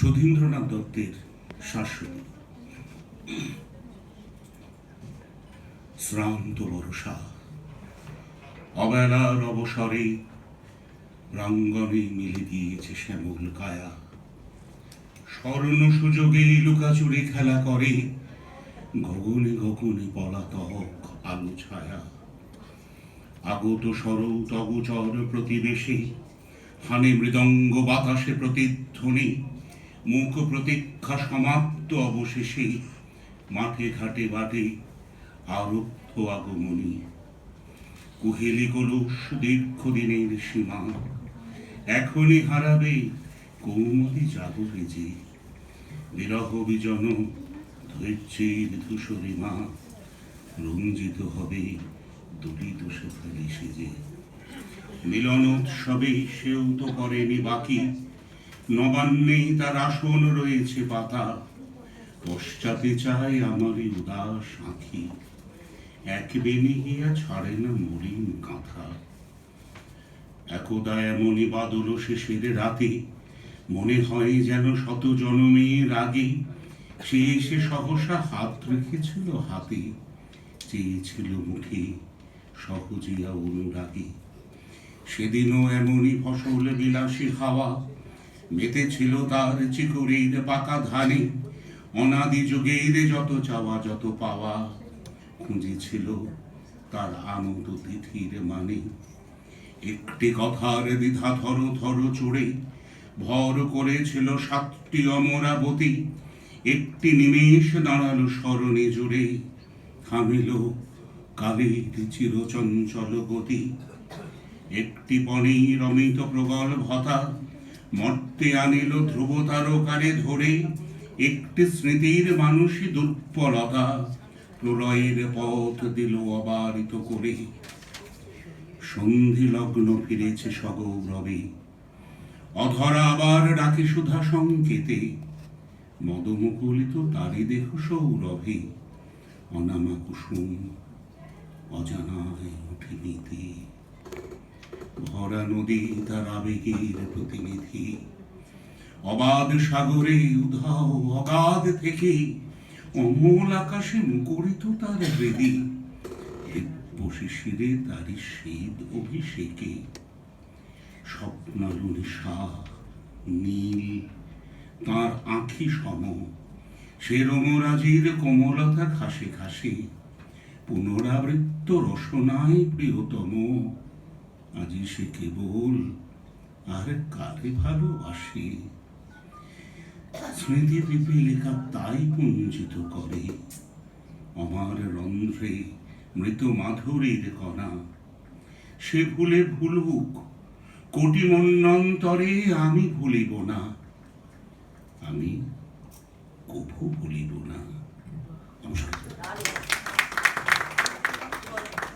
সুধীন্দ্রনাথ দত্তের শাশ্বতী। শ্রান্ত বর্ষা অবেলার অবসরে প্রাঙ্গণে মিলে দিয়েছে শ্যামল কায়া। স্বর্ণ সুযোগে লুকাচুরি খেলা করে গগনে গগনে পলাতক আলো ছায়া। আগত শরৎ অগোচর প্রতিবেশী হানে মৃদঙ্গ বাতাসে প্রতিধ্বনি। মুখ প্রতীক্ষা সমাপ্ত অবশেষে মাঠে ঘাটে বাটে আরব্ধ আগমনী। কুহেলি কলুষ দীর্ঘদিনের সীমা এখনই হারাবে কৌমদি জাগরে যে। বিরহ বিজন ধৈর্যের ধূসরিমা রঞ্জিত হবে দুলিত শেফালি সেজে। মিলন উৎসবে সেও তো করেনি বাকি, নবান্নে তার আসন রয়েছে পাতা। পশ্চাতে চাই আমারই উদাস আঁখি, এক বেনি গিয়া ছাড়ে না মলিন কাঁথা। একদা এমনই বাদল শেষের রাতে মনে হয় যেন শত জনমের আগে সে এসে সহসা হাত রেখেছিল হাতে, চেয়েছিল মুখে সহজিয়া অনুরাগে। সেদিনও এমনই ফসল বিলাসী হাওয়া মেতেছিল তার চিকুরির পাকা ধানে। অনাদি যুগের যত চাওয়া যত পাওয়া খুঁজেছিল তার আনন্দ তিথির মানে। একটি কথার দ্বিধা থর থর চড়ে ভর করেছিল সাতটি অমরাবতী। একটি নিমেষ দাঁড়ালো স্মরণে জুড়ে, থামিল কালের চিরচঞ্চল গতি। একটি পণে রমিত প্রগল্ভতা মর্তে আনিল ধ্রুব তারকারে ধরে। একটি স্মৃতির মানুষই দুর্বলতা প্রলয়ের পথ দিল অবারিত করে। সন্ধি লগ্ন ফিরেছে সগৌরবে, অধরা আবার ডাকে সুধা সংকেতে। মদমুকুলিত তারি দেহ সৌরভে, অনামা কুসুম অজানায় উঠে নিতে। ভরা নদী তার আবেগের প্রতিনিধি, অবাধ সাগরে উধাও অগাধ থেকে অমল আকাশে মুখরিত তার হৃদি। শিশিরে তারি শীত অভিষেকে স্বপ্নালু নিশা নীল তাঁর আঁখি সম। সে রমরাজির কোমলতা খাসে খাসে পুনরাবৃত্ত রসনায় প্রিয়তম। আজি সে কেবল আর কারে ভালোবাসে। স্মৃতি পিপীলিকা তাই পুঞ্জিত করে আমার রন্ধ্রে মৃত মাধুরীর কণা। সে ভুলে ভুলুক কোটি মন্বন্তরে, আমি ভুলিব না, আমি কভু ভুলিব না। নমস্কার।